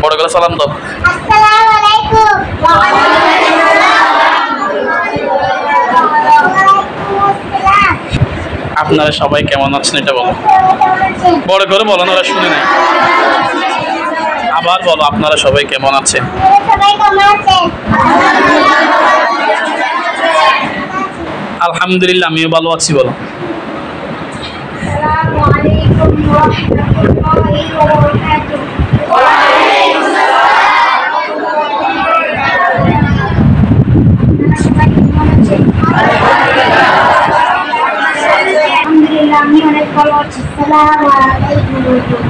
বড় করে সালাম দাও। আসসালামু আলাইকুম। ওয়া আলাইকুম আসসালাম। আপনারা সবাই কেমন আছেন এটা বলো। বড় করে বলো, ওরা শুনে নাই। আবার বলো, আপনারা সবাই কেমন আছেন? সবাই কেমন আছেন? আলহামদুলিল্লাহ, আমিও ভালো আছি। বলো। আসসালামু আলাইকুম ওয়া রাহমাতুল্লাহি ওয়া বারাকাতুহু। ওয়া আলাইকুম আলহামদুলিল্লাহ, আমি অনেক ভালো আছি। আসসালামু আলাইকুম।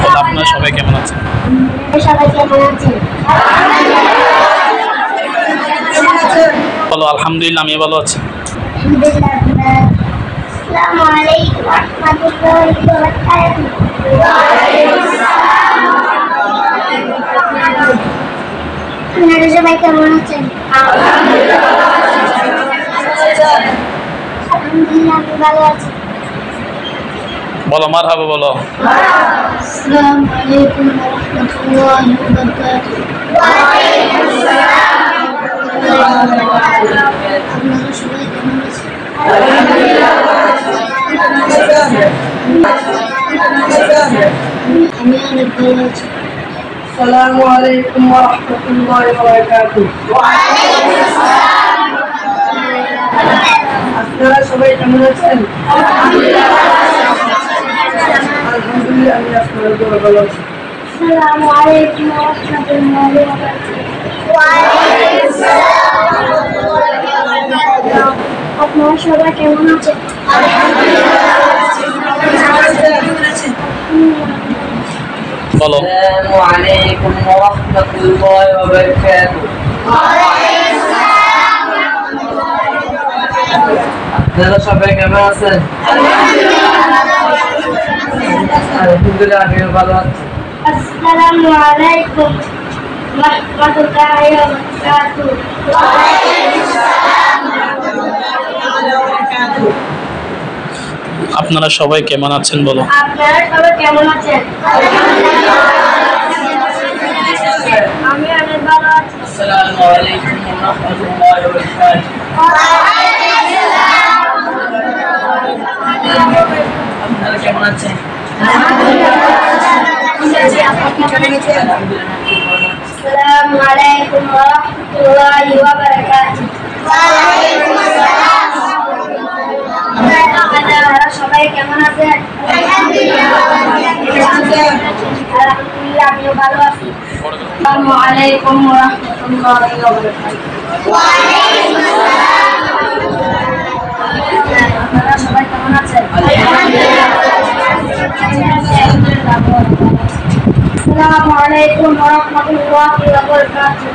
বলো, আপনারা সবাই কেমন আছেন? সবাই কেমন আছেন? বলো, আলহামদুলিল্লাহ, আমিও ভালো আছি। আসসালামু আলাইকুম ওয়া রাহমাতুল্লাহি ওয়া বারাকাতুহু। আপনারা সবাই কেমন আছেন? আলহামদুলিল্লাহ, আমি ভালো আছি। বলো, মারহাবা বলো। আসসালামু আলাইকুম ওয়া রাহমাতুল্লাহি ওয়া বারাকাতুহু। আপনারা সবাই কেমন আছেন? আমি অনেক ভালো আছি। আসসালামু আলাইকুম ওয়া রাহমাতুল্লাহি ওয়া বারাকাতুহু। আপনারা সবাই কেমন আছেন? আলহামদুলিল্লাহ, আমি আপনাদের দোয়া ভালো আছি। আসসালামু আলাইকুম ওয়া রাহমাতুল্লাহি ওয়া বারাকাতুহু। আপনারা সবাই কেমন আছেন? বলো। আসসালামু আলাইকুম ওয়া রাহমাতুল্লাহি ওয়া বারাকাতুহু। আপনারা সবাই কেমন আছেন? আলহামদুলিল্লাহ, আমিও ভালো আছি। আসসালামু আলাইকুম ওয়া রাহমাতুল্লাহি ওয়া বারাকাতুহু। আপনারা সবাই কেমন আছেন? বলো। আপনারা সবাই কেমন আছেন? আমি অনেক ভালো আছি। আসসালামু আলাইকুম ওয়া রাহমাতুল্লাহি ওয়া বারাকাতুহু। আপনারা কেমন আছেন? আসসালামু আলাইকুম ওয়া রাহমাতুল্লাহি ওয়া বারাকাতুহু। আপনারা সবাই কেমন আছেন? আলহামদুলিল্লাহ, আমিও ভালো আছি। আসসালামু আলাইকুম ওয়া রাহমাতুল্লাহি ওয়া বারাকাতুহু। আপনারা সবাই কেমন আছেন? আসসালামু আলাইকুম ওয়া রাহমাতুল্লাহি ওয়া বারাকাতুহু।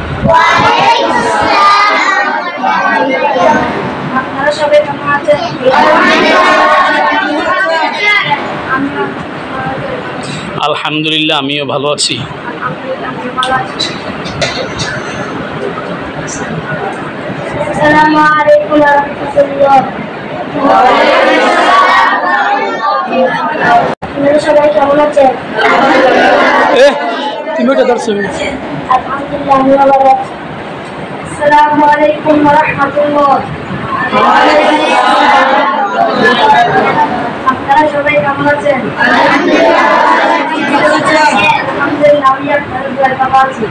আপনারা সবাই কেমন আছেন? আলহামদুলিল্লাহ, আমিও ভালো আছি। আসসালামু আলাইকুম ওয়া রাহমাতুল্লাহ। আপনারা সবাই কেমন আছেন? তুমি ওটা ধরছো। আলহামদুলিল্লাহ, আমি ভালো আছি। আসসালামু আলাইকুম ওয়া রাহমাতুল্লাহ। আপনারা সবাই কেমন আছেন? আলহামদুলিল্লাহ, আমি আপনাদের ভালো আছি।